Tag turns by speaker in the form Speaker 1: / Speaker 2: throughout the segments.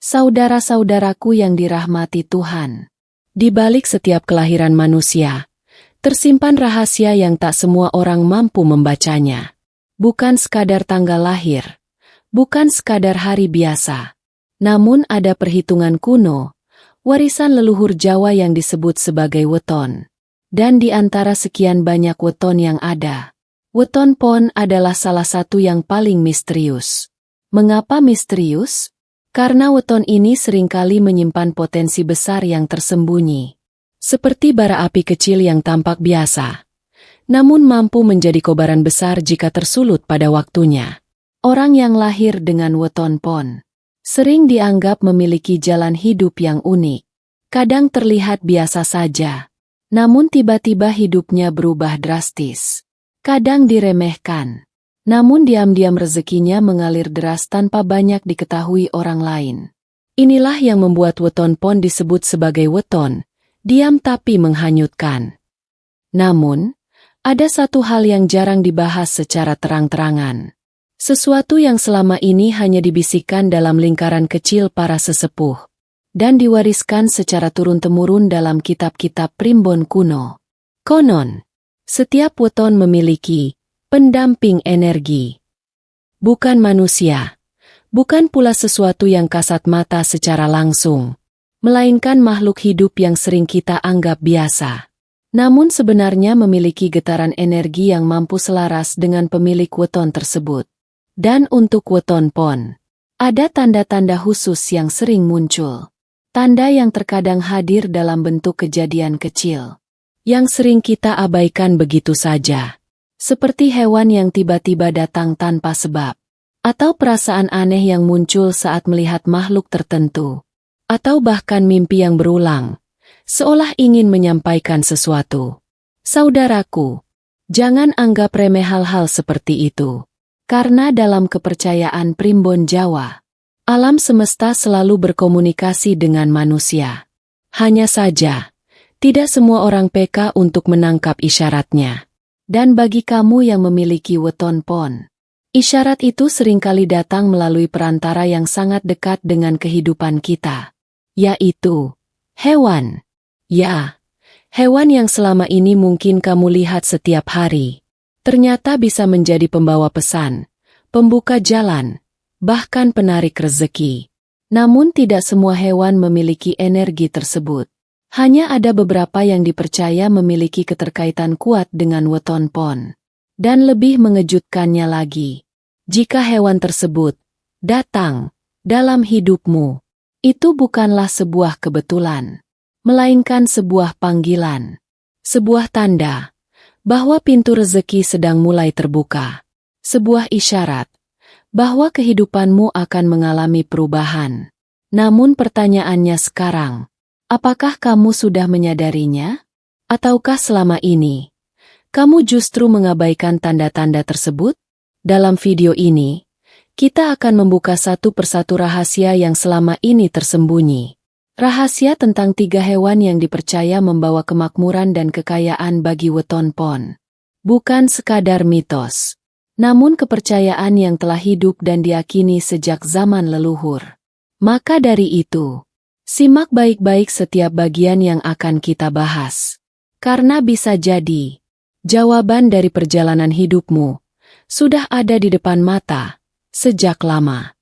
Speaker 1: Saudara-saudaraku yang dirahmati Tuhan, di balik setiap kelahiran manusia, tersimpan rahasia yang tak semua orang mampu membacanya. Bukan sekadar tanggal lahir, bukan sekadar hari biasa, namun ada perhitungan kuno, warisan leluhur Jawa yang disebut sebagai weton. Dan di antara sekian banyak weton yang ada, weton pon adalah salah satu yang paling misterius. Mengapa misterius? Karena weton ini seringkali menyimpan potensi besar yang tersembunyi. Seperti bara api kecil yang tampak biasa, namun mampu menjadi kobaran besar jika tersulut pada waktunya. Orang yang lahir dengan weton pon sering dianggap memiliki jalan hidup yang unik. Kadang terlihat biasa saja, namun tiba-tiba hidupnya berubah drastis. Kadang diremehkan, namun diam-diam rezekinya mengalir deras tanpa banyak diketahui orang lain. Inilah yang membuat weton pon disebut sebagai weton, diam tapi menghanyutkan. Namun, ada satu hal yang jarang dibahas secara terang-terangan. Sesuatu yang selama ini hanya dibisikkan dalam lingkaran kecil para sesepuh, dan diwariskan secara turun-temurun dalam kitab-kitab primbon kuno. Konon, setiap weton memiliki pendamping energi. Bukan manusia, bukan pula sesuatu yang kasat mata secara langsung, melainkan makhluk hidup yang sering kita anggap biasa. Namun sebenarnya memiliki getaran energi yang mampu selaras dengan pemilik weton tersebut. Dan untuk weton pon, ada tanda-tanda khusus yang sering muncul. Tanda yang terkadang hadir dalam bentuk kejadian kecil, yang sering kita abaikan begitu saja. Seperti hewan yang tiba-tiba datang tanpa sebab, atau perasaan aneh yang muncul saat melihat makhluk tertentu, atau bahkan mimpi yang berulang, seolah ingin menyampaikan sesuatu. Saudaraku, jangan anggap remeh hal-hal seperti itu, karena dalam kepercayaan primbon Jawa, alam semesta selalu berkomunikasi dengan manusia. Hanya saja, tidak semua orang peka untuk menangkap isyaratnya. Dan bagi kamu yang memiliki weton pon, isyarat itu seringkali datang melalui perantara yang sangat dekat dengan kehidupan kita, yaitu hewan. Ya, hewan yang selama ini mungkin kamu lihat setiap hari, ternyata bisa menjadi pembawa pesan, pembuka jalan, bahkan penarik rezeki. Namun tidak semua hewan memiliki energi tersebut. Hanya ada beberapa yang dipercaya memiliki keterkaitan kuat dengan weton pon. Dan lebih mengejutkannya lagi, jika hewan tersebut datang dalam hidupmu, itu bukanlah sebuah kebetulan, melainkan sebuah panggilan, sebuah tanda bahwa pintu rezeki sedang mulai terbuka, sebuah isyarat bahwa kehidupanmu akan mengalami perubahan. Namun pertanyaannya sekarang, apakah kamu sudah menyadarinya? Ataukah selama ini, kamu justru mengabaikan tanda-tanda tersebut? Dalam video ini, kita akan membuka satu persatu rahasia yang selama ini tersembunyi. Rahasia tentang 3 hewan yang dipercaya membawa kemakmuran dan kekayaan bagi weton pon. Bukan sekadar mitos, namun kepercayaan yang telah hidup dan diyakini sejak zaman leluhur. Maka dari itu, simak baik-baik setiap bagian yang akan kita bahas. Karena bisa jadi, jawaban dari perjalanan hidupmu sudah ada di depan mata sejak lama.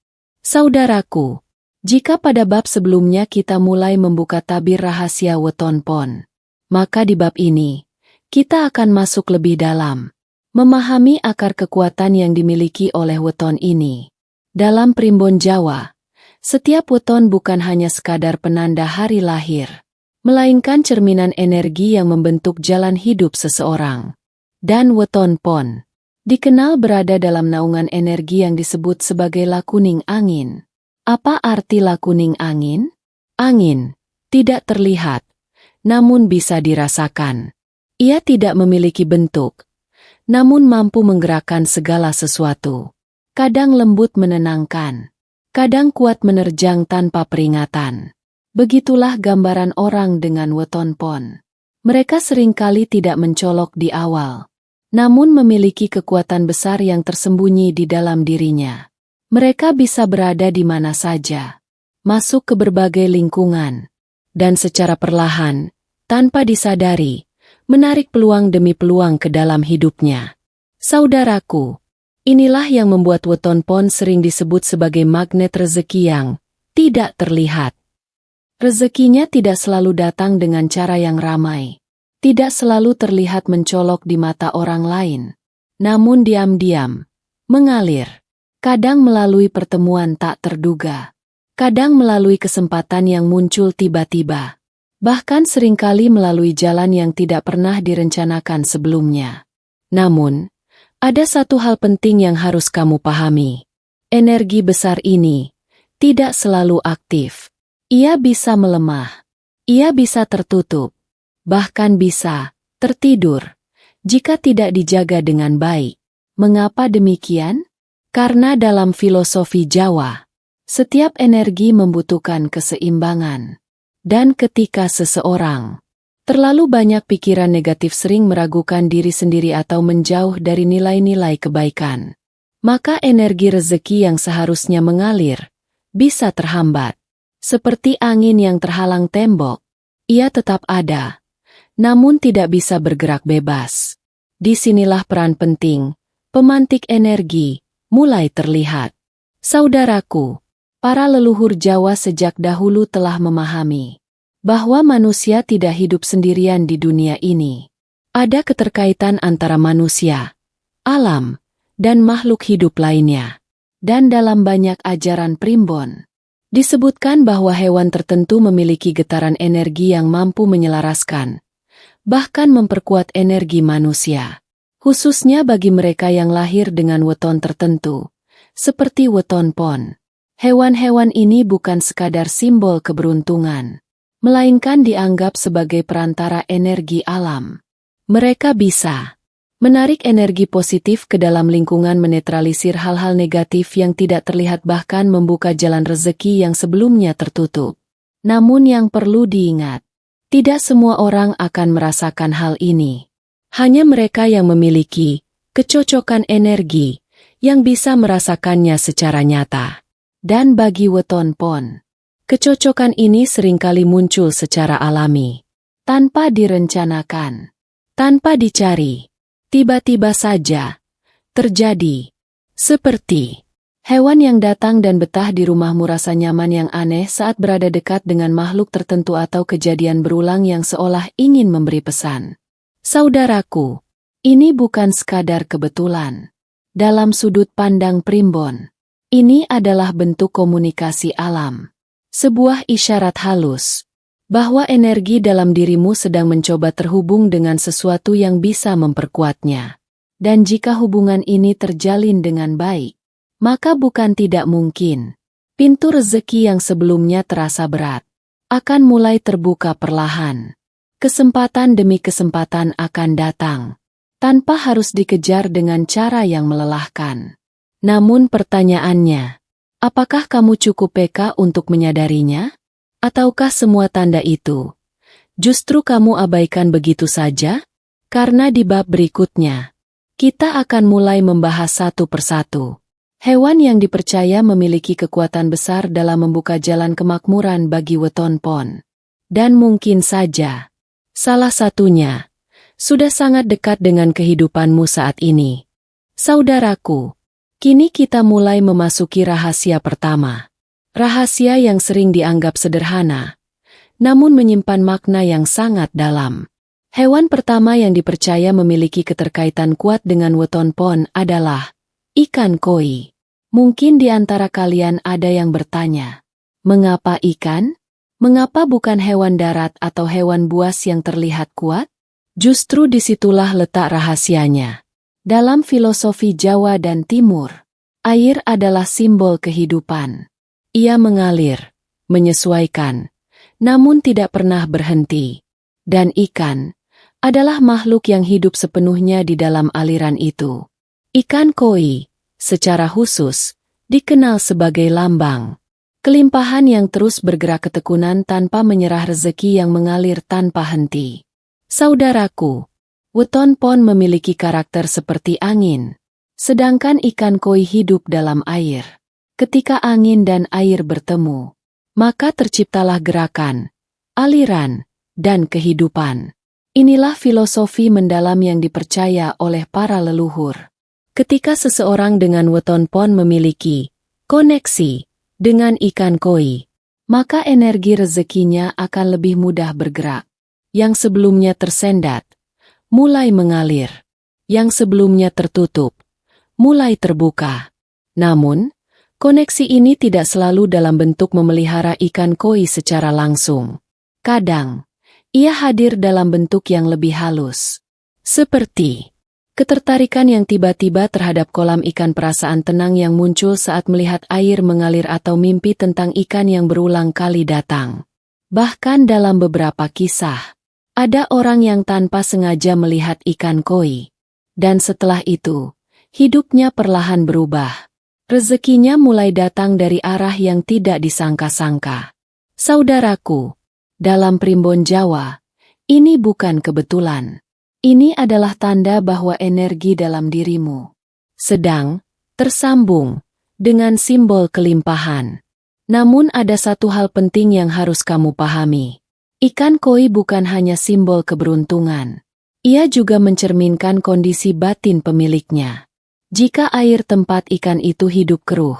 Speaker 1: Saudaraku, jika pada bab sebelumnya kita mulai membuka tabir rahasia weton pon, maka di bab ini, kita akan masuk lebih dalam, memahami akar kekuatan yang dimiliki oleh weton ini. Dalam primbon Jawa, setiap weton bukan hanya sekadar penanda hari lahir, melainkan cerminan energi yang membentuk jalan hidup seseorang. Dan weton pon dikenal berada dalam naungan energi yang disebut sebagai lakuning angin. Apa arti lakuning angin? Angin tidak terlihat, namun bisa dirasakan. Ia tidak memiliki bentuk, namun mampu menggerakkan segala sesuatu. Kadang lembut menenangkan, kadang kuat menerjang tanpa peringatan. Begitulah gambaran orang dengan weton pon. Mereka seringkali tidak mencolok di awal, namun memiliki kekuatan besar yang tersembunyi di dalam dirinya. Mereka bisa berada di mana saja, masuk ke berbagai lingkungan, dan secara perlahan, tanpa disadari, menarik peluang demi peluang ke dalam hidupnya. Saudaraku, inilah yang membuat weton pon sering disebut sebagai magnet rezeki yang tidak terlihat. Rezekinya tidak selalu datang dengan cara yang ramai, tidak selalu terlihat mencolok di mata orang lain, namun diam-diam, mengalir, kadang melalui pertemuan tak terduga, kadang melalui kesempatan yang muncul tiba-tiba, bahkan seringkali melalui jalan yang tidak pernah direncanakan sebelumnya. Namun, ada satu hal penting yang harus kamu pahami. Energi besar ini tidak selalu aktif. Ia bisa melemah. Ia bisa tertutup. Bahkan bisa tertidur jika tidak dijaga dengan baik. Mengapa demikian? Karena dalam filosofi Jawa, setiap energi membutuhkan keseimbangan. Dan ketika seseorang terlalu banyak pikiran negatif sering meragukan diri sendiri atau menjauh dari nilai-nilai kebaikan, maka energi rezeki yang seharusnya mengalir bisa terhambat. Seperti angin yang terhalang tembok, ia tetap ada, namun tidak bisa bergerak bebas. Disinilah peran penting, pemantik energi, mulai terlihat. Saudaraku, para leluhur Jawa sejak dahulu telah memahami bahwa manusia tidak hidup sendirian di dunia ini. Ada keterkaitan antara manusia, alam, dan makhluk hidup lainnya. Dan dalam banyak ajaran primbon, disebutkan bahwa hewan tertentu memiliki getaran energi yang mampu menyelaraskan, bahkan memperkuat energi manusia. Khususnya bagi mereka yang lahir dengan weton tertentu, seperti weton pon. Hewan-hewan ini bukan sekadar simbol keberuntungan, melainkan dianggap sebagai perantara energi alam. Mereka bisa menarik energi positif ke dalam lingkungan, menetralisir hal-hal negatif yang tidak terlihat, bahkan membuka jalan rezeki yang sebelumnya tertutup. Namun yang perlu diingat, tidak semua orang akan merasakan hal ini. Hanya mereka yang memiliki kecocokan energi yang bisa merasakannya secara nyata. Dan bagi weton pon, kecocokan ini seringkali muncul secara alami, tanpa direncanakan, tanpa dicari. Tiba-tiba saja terjadi. Seperti hewan yang datang dan betah di rumahmu, rasa nyaman yang aneh saat berada dekat dengan makhluk tertentu, atau kejadian berulang yang seolah ingin memberi pesan. Saudaraku, ini bukan sekadar kebetulan. Dalam sudut pandang primbon, ini adalah bentuk komunikasi alam. Sebuah isyarat halus bahwa energi dalam dirimu sedang mencoba terhubung dengan sesuatu yang bisa memperkuatnya. Dan jika hubungan ini terjalin dengan baik, maka bukan tidak mungkin pintu rezeki yang sebelumnya terasa berat akan mulai terbuka perlahan. Kesempatan demi kesempatan akan datang, tanpa harus dikejar dengan cara yang melelahkan. Namun pertanyaannya, apakah kamu cukup peka untuk menyadarinya? Ataukah semua tanda itu justru kamu abaikan begitu saja? Karena di bab berikutnya, kita akan mulai membahas satu persatu hewan yang dipercaya memiliki kekuatan besar dalam membuka jalan kemakmuran bagi weton pon. Dan mungkin saja salah satunya sudah sangat dekat dengan kehidupanmu saat ini. Saudaraku, kini kita mulai memasuki rahasia pertama. Rahasia yang sering dianggap sederhana, namun menyimpan makna yang sangat dalam. Hewan pertama yang dipercaya memiliki keterkaitan kuat dengan weton pon adalah ikan koi. Mungkin di antara kalian ada yang bertanya, mengapa ikan? Mengapa bukan hewan darat atau hewan buas yang terlihat kuat? Justru disitulah letak rahasianya. Dalam filosofi Jawa dan Timur, air adalah simbol kehidupan. Ia mengalir, menyesuaikan, namun tidak pernah berhenti. Dan ikan adalah makhluk yang hidup sepenuhnya di dalam aliran itu. Ikan koi, secara khusus, dikenal sebagai lambang kelimpahan yang terus bergerak, ketekunan tanpa menyerah, rezeki yang mengalir tanpa henti. Saudaraku, weton pon memiliki karakter seperti angin, sedangkan ikan koi hidup dalam air. Ketika angin dan air bertemu, maka terciptalah gerakan, aliran, dan kehidupan. Inilah filosofi mendalam yang dipercaya oleh para leluhur. Ketika seseorang dengan weton pon memiliki koneksi dengan ikan koi, maka energi rezekinya akan lebih mudah bergerak. Yang sebelumnya tersendat, mulai mengalir. Yang sebelumnya tertutup, mulai terbuka. Namun, koneksi ini tidak selalu dalam bentuk memelihara ikan koi secara langsung. Kadang, ia hadir dalam bentuk yang lebih halus. Seperti ketertarikan yang tiba-tiba terhadap kolam ikan, perasaan tenang yang muncul saat melihat air mengalir, atau mimpi tentang ikan yang berulang kali datang. Bahkan dalam beberapa kisah, ada orang yang tanpa sengaja melihat ikan koi. Dan setelah itu, hidupnya perlahan berubah. Rezekinya mulai datang dari arah yang tidak disangka-sangka. Saudaraku, dalam primbon Jawa, ini bukan kebetulan. Ini adalah tanda bahwa energi dalam dirimu sedang tersambung dengan simbol kelimpahan. Namun ada satu hal penting yang harus kamu pahami. Ikan koi bukan hanya simbol keberuntungan. Ia juga mencerminkan kondisi batin pemiliknya. Jika air tempat ikan itu hidup keruh,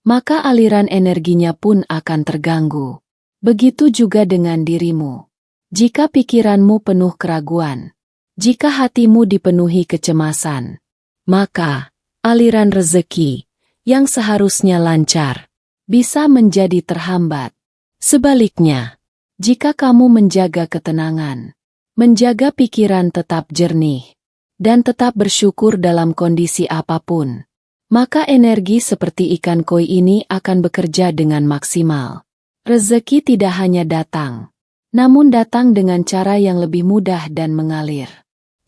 Speaker 1: maka aliran energinya pun akan terganggu. Begitu juga dengan dirimu. Jika pikiranmu penuh keraguan, jika hatimu dipenuhi kecemasan, maka aliran rezeki yang seharusnya lancar bisa menjadi terhambat. Sebaliknya, jika kamu menjaga ketenangan, menjaga pikiran tetap jernih, dan tetap bersyukur dalam kondisi apapun, maka energi seperti ikan koi ini akan bekerja dengan maksimal. Rezeki tidak hanya datang, namun datang dengan cara yang lebih mudah dan mengalir.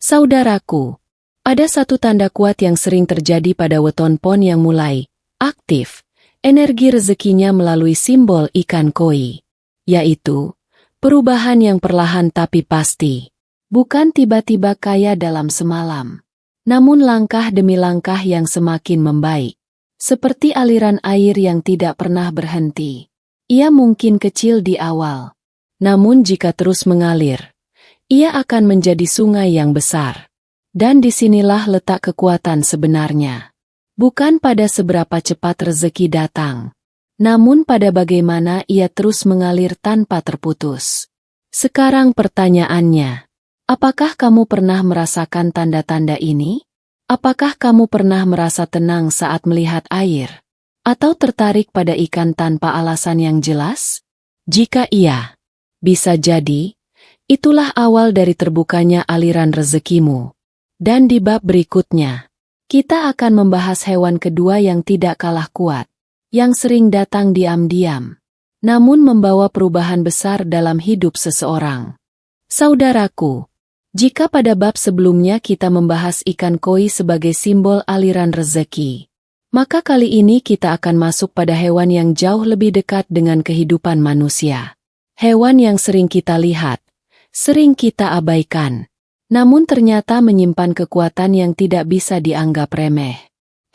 Speaker 1: Saudaraku, ada satu tanda kuat yang sering terjadi pada weton pon yang mulai aktif, energi rezekinya melalui simbol ikan koi, yaitu perubahan yang perlahan tapi pasti. Bukan tiba-tiba kaya dalam semalam, namun langkah demi langkah yang semakin membaik. Seperti aliran air yang tidak pernah berhenti. Ia mungkin kecil di awal, namun jika terus mengalir, ia akan menjadi sungai yang besar. Dan disinilah letak kekuatan sebenarnya. Bukan pada seberapa cepat rezeki datang, namun pada bagaimana ia terus mengalir tanpa terputus. Sekarang pertanyaannya, apakah kamu pernah merasakan tanda-tanda ini? Apakah kamu pernah merasa tenang saat melihat air? Atau tertarik pada ikan tanpa alasan yang jelas? Jika iya, bisa jadi, itulah awal dari terbukanya aliran rezekimu. Dan di bab berikutnya, kita akan membahas hewan kedua yang tidak kalah kuat, yang sering datang diam-diam, namun membawa perubahan besar dalam hidup seseorang. Saudaraku, jika pada bab sebelumnya kita membahas ikan koi sebagai simbol aliran rezeki, maka kali ini kita akan masuk pada hewan yang jauh lebih dekat dengan kehidupan manusia. Hewan yang sering kita lihat, sering kita abaikan, namun ternyata menyimpan kekuatan yang tidak bisa dianggap remeh.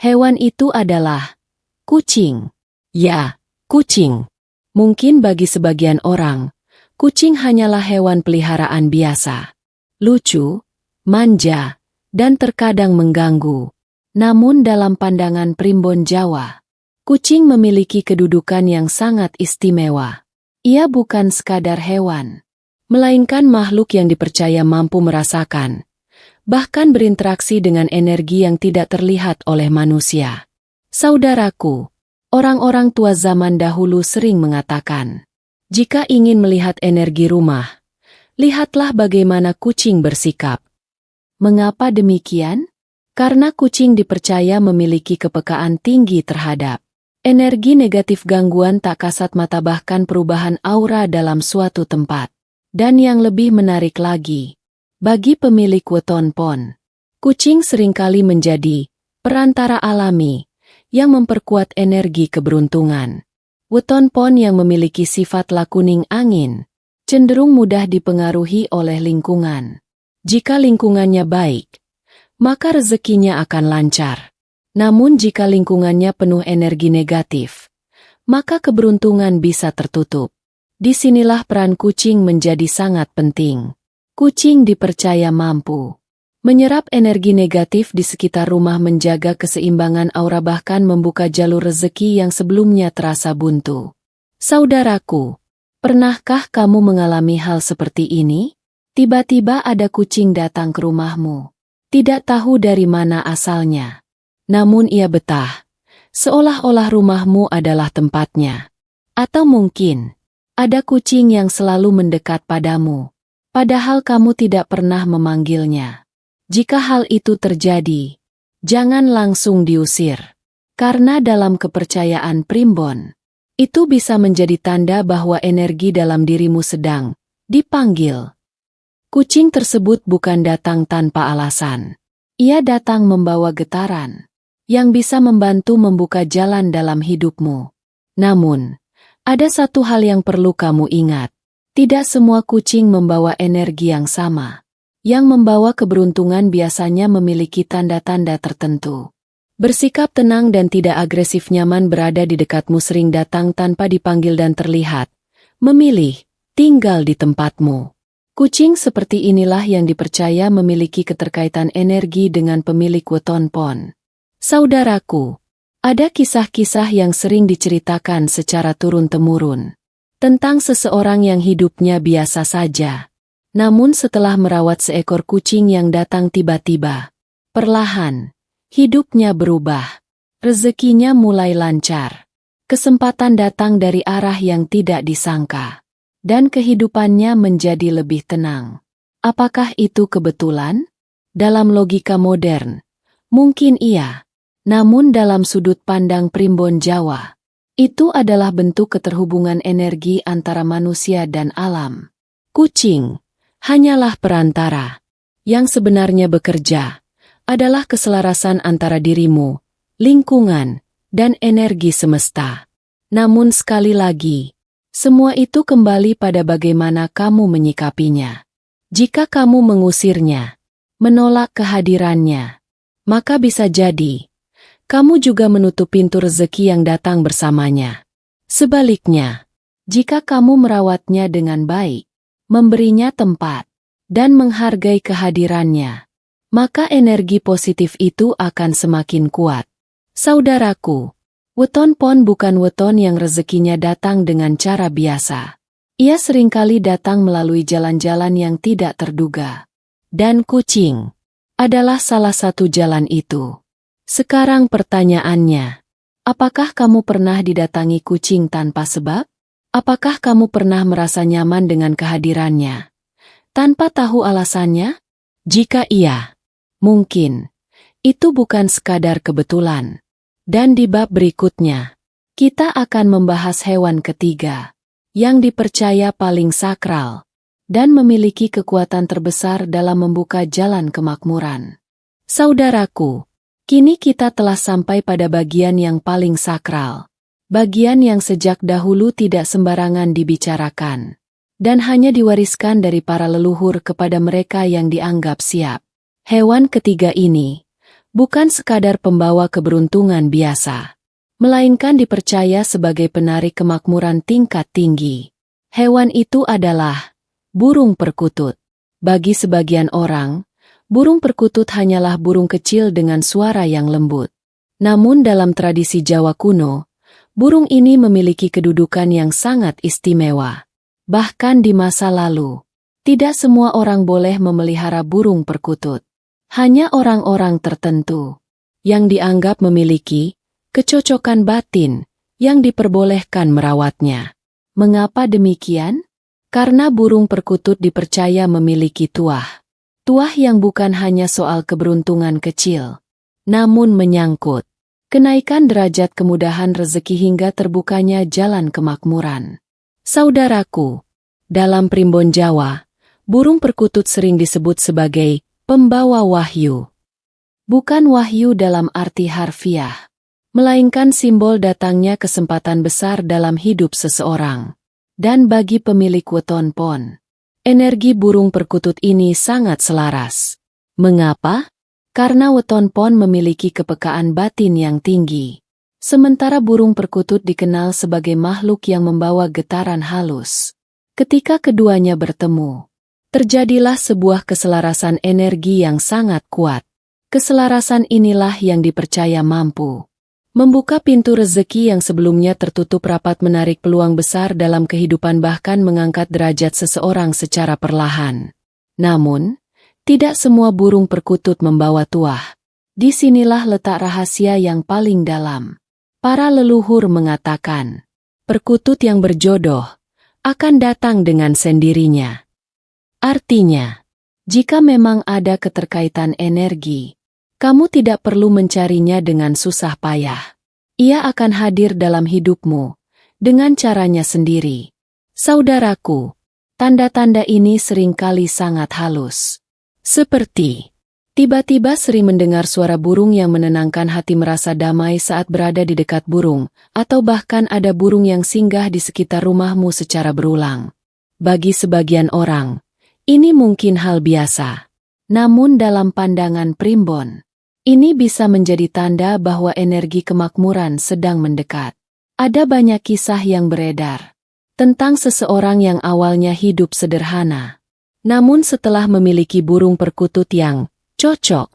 Speaker 1: Hewan itu adalah kucing. Ya, kucing. Mungkin bagi sebagian orang, kucing hanyalah hewan peliharaan biasa. Lucu, manja, dan terkadang mengganggu. Namun dalam pandangan primbon Jawa, kucing memiliki kedudukan yang sangat istimewa. Ia bukan sekadar hewan, melainkan makhluk yang dipercaya mampu merasakan, bahkan berinteraksi dengan energi yang tidak terlihat oleh manusia. Saudaraku, orang-orang tua zaman dahulu sering mengatakan, jika ingin melihat energi rumah, lihatlah bagaimana kucing bersikap. Mengapa demikian? Karena kucing dipercaya memiliki kepekaan tinggi terhadap energi negatif, gangguan tak kasat mata, bahkan perubahan aura dalam suatu tempat. Dan yang lebih menarik lagi, bagi pemilik weton pon, kucing seringkali menjadi perantara alami yang memperkuat energi keberuntungan. Weton pon yang memiliki sifat lakuning angin cenderung mudah dipengaruhi oleh lingkungan. Jika lingkungannya baik, maka rezekinya akan lancar. Namun jika lingkungannya penuh energi negatif, maka keberuntungan bisa tertutup. Disinilah peran kucing menjadi sangat penting. Kucing dipercaya mampu menyerap energi negatif di sekitar rumah, menjaga keseimbangan aura, bahkan membuka jalur rezeki yang sebelumnya terasa buntu. Saudaraku, pernahkah kamu mengalami hal seperti ini? Tiba-tiba ada kucing datang ke rumahmu. Tidak tahu dari mana asalnya. Namun ia betah, seolah-olah rumahmu adalah tempatnya. Atau mungkin ada kucing yang selalu mendekat padamu, padahal kamu tidak pernah memanggilnya. Jika hal itu terjadi, jangan langsung diusir. Karena dalam kepercayaan primbon, itu bisa menjadi tanda bahwa energi dalam dirimu sedang dipanggil. Kucing tersebut bukan datang tanpa alasan. Ia datang membawa getaran yang bisa membantu membuka jalan dalam hidupmu. Namun, ada satu hal yang perlu kamu ingat. Tidak semua kucing membawa energi yang sama. Yang membawa keberuntungan biasanya memiliki tanda-tanda tertentu. Bersikap tenang dan tidak agresif, nyaman berada di dekatmu, sering datang tanpa dipanggil dan terlihat memilih tinggal di tempatmu. Kucing seperti inilah yang dipercaya memiliki keterkaitan energi dengan pemilik weton pon. Saudaraku, ada kisah-kisah yang sering diceritakan secara turun-temurun tentang seseorang yang hidupnya biasa saja. Namun setelah merawat seekor kucing yang datang tiba-tiba, perlahan, hidupnya berubah. Rezekinya mulai lancar. Kesempatan datang dari arah yang tidak disangka. Dan kehidupannya menjadi lebih tenang. Apakah itu kebetulan? Dalam logika modern, mungkin iya. Namun dalam sudut pandang primbon Jawa, itu adalah bentuk keterhubungan energi antara manusia dan alam. Kucing hanyalah perantara. Yang sebenarnya bekerja adalah keselarasan antara dirimu, lingkungan, dan energi semesta. Namun sekali lagi, semua itu kembali pada bagaimana kamu menyikapinya. Jika kamu mengusirnya, menolak kehadirannya, maka bisa jadi kamu juga menutup pintu rezeki yang datang bersamanya. Sebaliknya, jika kamu merawatnya dengan baik, memberinya tempat, dan menghargai kehadirannya, maka energi positif itu akan semakin kuat. Saudaraku, weton pon bukan weton yang rezekinya datang dengan cara biasa. Ia seringkali datang melalui jalan-jalan yang tidak terduga. Dan kucing adalah salah satu jalan itu. Sekarang pertanyaannya, apakah kamu pernah didatangi kucing tanpa sebab? Apakah kamu pernah merasa nyaman dengan kehadirannya, tanpa tahu alasannya? Jika iya, mungkin itu bukan sekadar kebetulan. Dan di bab berikutnya, kita akan membahas hewan ketiga, yang dipercaya paling sakral, dan memiliki kekuatan terbesar dalam membuka jalan kemakmuran. Saudaraku, kini kita telah sampai pada bagian yang paling sakral. Bagian yang sejak dahulu tidak sembarangan dibicarakan. Dan hanya diwariskan dari para leluhur kepada mereka yang dianggap siap. Hewan ketiga ini bukan sekadar pembawa keberuntungan biasa. Melainkan dipercaya sebagai penarik kemakmuran tingkat tinggi. Hewan itu adalah burung perkutut. Bagi sebagian orang, burung perkutut hanyalah burung kecil dengan suara yang lembut. Namun dalam tradisi Jawa kuno, burung ini memiliki kedudukan yang sangat istimewa. Bahkan di masa lalu, tidak semua orang boleh memelihara burung perkutut. Hanya orang-orang tertentu yang dianggap memiliki kecocokan batin yang diperbolehkan merawatnya. Mengapa demikian? Karena burung perkutut dipercaya memiliki tuah. Tuah yang bukan hanya soal keberuntungan kecil, namun menyangkut kenaikan derajat, kemudahan rezeki, hingga terbukanya jalan kemakmuran. Saudaraku, dalam primbon Jawa, burung perkutut sering disebut sebagai pembawa wahyu. Bukan wahyu dalam arti harfiah, melainkan simbol datangnya kesempatan besar dalam hidup seseorang. Dan bagi pemilik weton pon, energi burung perkutut ini sangat selaras. Mengapa? Karena weton pon memiliki kepekaan batin yang tinggi. Sementara burung perkutut dikenal sebagai makhluk yang membawa getaran halus. Ketika keduanya bertemu, terjadilah sebuah keselarasan energi yang sangat kuat. Keselarasan inilah yang dipercaya mampu membuka pintu rezeki yang sebelumnya tertutup rapat, menarik peluang besar dalam kehidupan, bahkan mengangkat derajat seseorang secara perlahan. Namun, tidak semua burung perkutut membawa tuah. Disinilah letak rahasia yang paling dalam. Para leluhur mengatakan, perkutut yang berjodoh akan datang dengan sendirinya. Artinya, jika memang ada keterkaitan energi, kamu tidak perlu mencarinya dengan susah payah. Ia akan hadir dalam hidupmu dengan caranya sendiri. Saudaraku, tanda-tanda ini seringkali sangat halus. Seperti tiba-tiba sering mendengar suara burung yang menenangkan hati, merasa damai saat berada di dekat burung, atau bahkan ada burung yang singgah di sekitar rumahmu secara berulang. Bagi sebagian orang, ini mungkin hal biasa. Namun dalam pandangan primbon, ini bisa menjadi tanda bahwa energi kemakmuran sedang mendekat. Ada banyak kisah yang beredar tentang seseorang yang awalnya hidup sederhana, namun setelah memiliki burung perkutut yang cocok,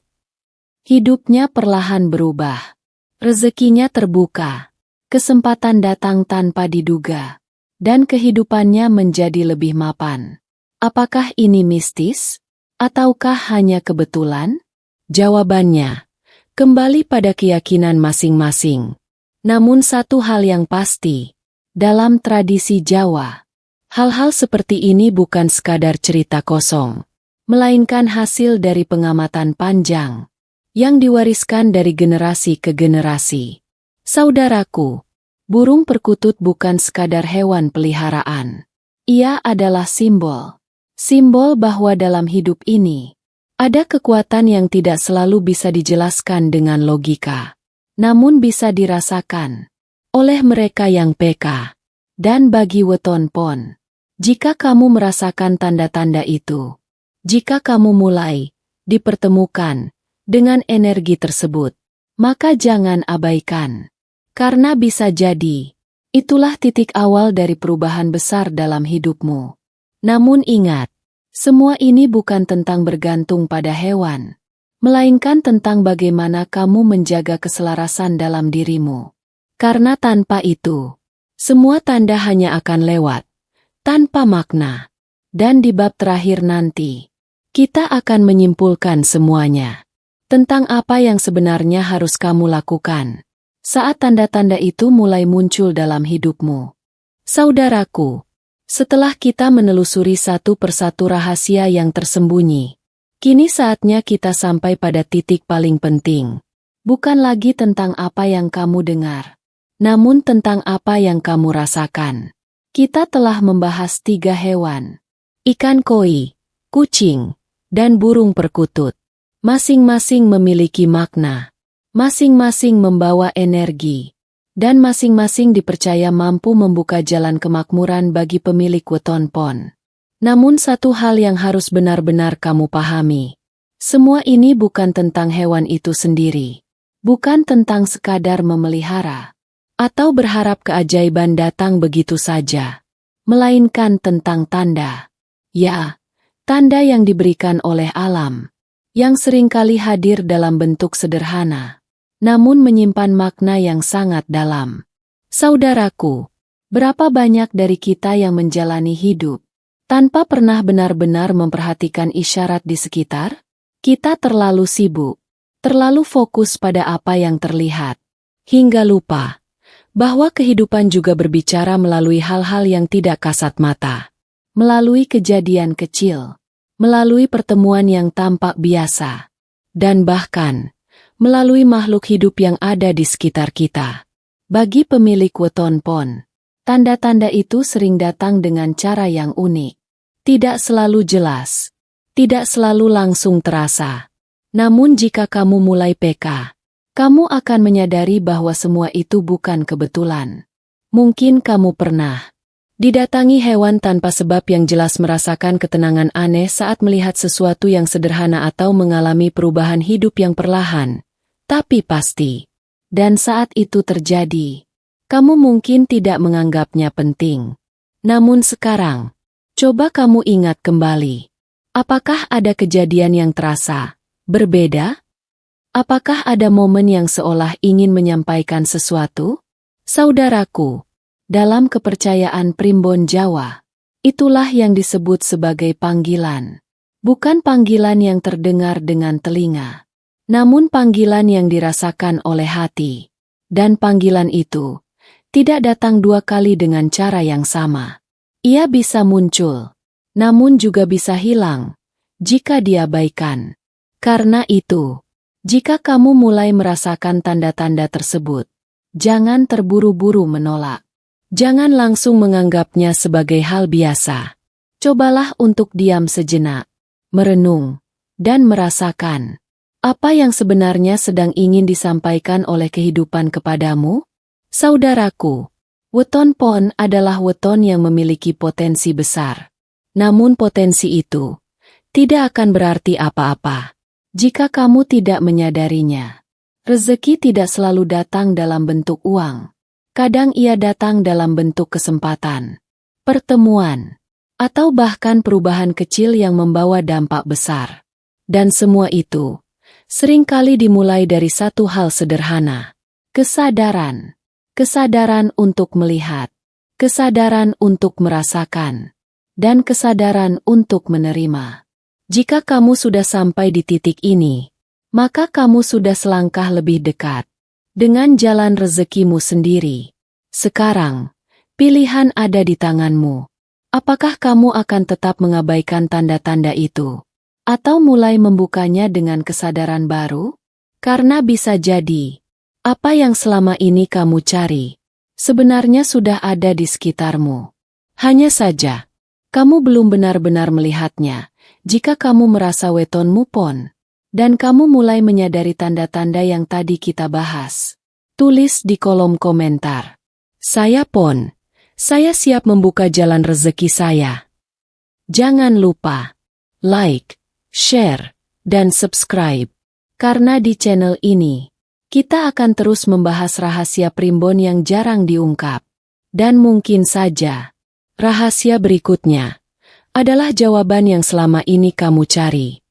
Speaker 1: hidupnya perlahan berubah. Rezekinya terbuka, kesempatan datang tanpa diduga, dan kehidupannya menjadi lebih mapan. Apakah ini mistis? Ataukah hanya kebetulan? Jawabannya kembali pada keyakinan masing-masing. Namun satu hal yang pasti, dalam tradisi Jawa, hal-hal seperti ini bukan sekadar cerita kosong, melainkan hasil dari pengamatan panjang yang diwariskan dari generasi ke generasi. Saudaraku, burung perkutut bukan sekadar hewan peliharaan. Ia adalah simbol bahwa dalam hidup ini ada kekuatan yang tidak selalu bisa dijelaskan dengan logika, namun bisa dirasakan oleh mereka yang peka. Dan bagi weton pon, jika kamu merasakan tanda-tanda itu, jika kamu mulai dipertemukan dengan energi tersebut, maka jangan abaikan. Karena bisa jadi, itulah titik awal dari perubahan besar dalam hidupmu. Namun ingat, semua ini bukan tentang bergantung pada hewan, melainkan tentang bagaimana kamu menjaga keselarasan dalam dirimu. Karena tanpa itu, semua tanda hanya akan lewat, tanpa makna. Dan di bab terakhir nanti, kita akan menyimpulkan semuanya tentang apa yang sebenarnya harus kamu lakukan saat tanda-tanda itu mulai muncul dalam hidupmu. Saudaraku, setelah kita menelusuri satu persatu rahasia yang tersembunyi, kini saatnya kita sampai pada titik paling penting. Bukan lagi tentang apa yang kamu dengar, namun tentang apa yang kamu rasakan. Kita telah membahas 3 hewan: ikan koi, kucing, dan burung perkutut. Masing-masing memiliki makna, masing-masing membawa energi, dan masing-masing dipercaya mampu membuka jalan kemakmuran bagi pemilik weton pon. Namun satu hal yang harus benar-benar kamu pahami, semua ini bukan tentang hewan itu sendiri, bukan tentang sekadar memelihara atau berharap keajaiban datang begitu saja, melainkan tentang tanda. Ya, tanda yang diberikan oleh alam, yang seringkali hadir dalam bentuk sederhana, namun menyimpan makna yang sangat dalam. Saudaraku, berapa banyak dari kita yang menjalani hidup tanpa pernah benar-benar memperhatikan isyarat di sekitar? Kita terlalu sibuk, terlalu fokus pada apa yang terlihat, hingga lupa bahwa kehidupan juga berbicara melalui hal-hal yang tidak kasat mata. Melalui kejadian kecil, melalui pertemuan yang tampak biasa, dan bahkan melalui makhluk hidup yang ada di sekitar kita. Bagi pemilik weton pon, tanda-tanda itu sering datang dengan cara yang unik. Tidak selalu jelas, tidak selalu langsung terasa. Namun jika kamu mulai peka, kamu akan menyadari bahwa semua itu bukan kebetulan. Mungkin kamu pernah didatangi hewan tanpa sebab yang jelas, merasakan ketenangan aneh saat melihat sesuatu yang sederhana atau mengalami perubahan hidup yang perlahan, tapi pasti. Dan saat itu terjadi, kamu mungkin tidak menganggapnya penting. Namun sekarang, coba kamu ingat kembali. Apakah ada kejadian yang terasa berbeda? Apakah ada momen yang seolah ingin menyampaikan sesuatu? Saudaraku, dalam kepercayaan primbon Jawa, itulah yang disebut sebagai panggilan. Bukan panggilan yang terdengar dengan telinga, namun panggilan yang dirasakan oleh hati. Dan panggilan itu tidak datang dua kali dengan cara yang sama. Ia bisa muncul, namun juga bisa hilang jika diabaikan. Karena itu, jika kamu mulai merasakan tanda-tanda tersebut, jangan terburu-buru menolak. Jangan langsung menganggapnya sebagai hal biasa. Cobalah untuk diam sejenak, merenung, dan merasakan apa yang sebenarnya sedang ingin disampaikan oleh kehidupan kepadamu. Saudaraku, weton Pon adalah weton yang memiliki potensi besar. Namun potensi itu tidak akan berarti apa-apa jika kamu tidak menyadarinya. Rezeki tidak selalu datang dalam bentuk uang. Kadang ia datang dalam bentuk kesempatan, pertemuan, atau bahkan perubahan kecil yang membawa dampak besar. Dan semua itu seringkali dimulai dari satu hal sederhana: kesadaran. Kesadaran untuk melihat, kesadaran untuk merasakan, dan kesadaran untuk menerima. Jika kamu sudah sampai di titik ini, maka kamu sudah selangkah lebih dekat dengan jalan rezekimu sendiri. Sekarang, pilihan ada di tanganmu. Apakah kamu akan tetap mengabaikan tanda-tanda itu? Atau mulai membukanya dengan kesadaran baru? Karena bisa jadi, apa yang selama ini kamu cari sebenarnya sudah ada di sekitarmu. Hanya saja, kamu belum benar-benar melihatnya. Jika kamu merasa wetonmu pon, dan kamu mulai menyadari tanda-tanda yang tadi kita bahas, tulis di kolom komentar. Saya pon, saya siap membuka jalan rezeki saya. Jangan lupa like, share, dan subscribe. Karena di channel ini, kita akan terus membahas rahasia primbon yang jarang diungkap. Dan mungkin saja, rahasia berikutnya adalah jawaban yang selama ini kamu cari.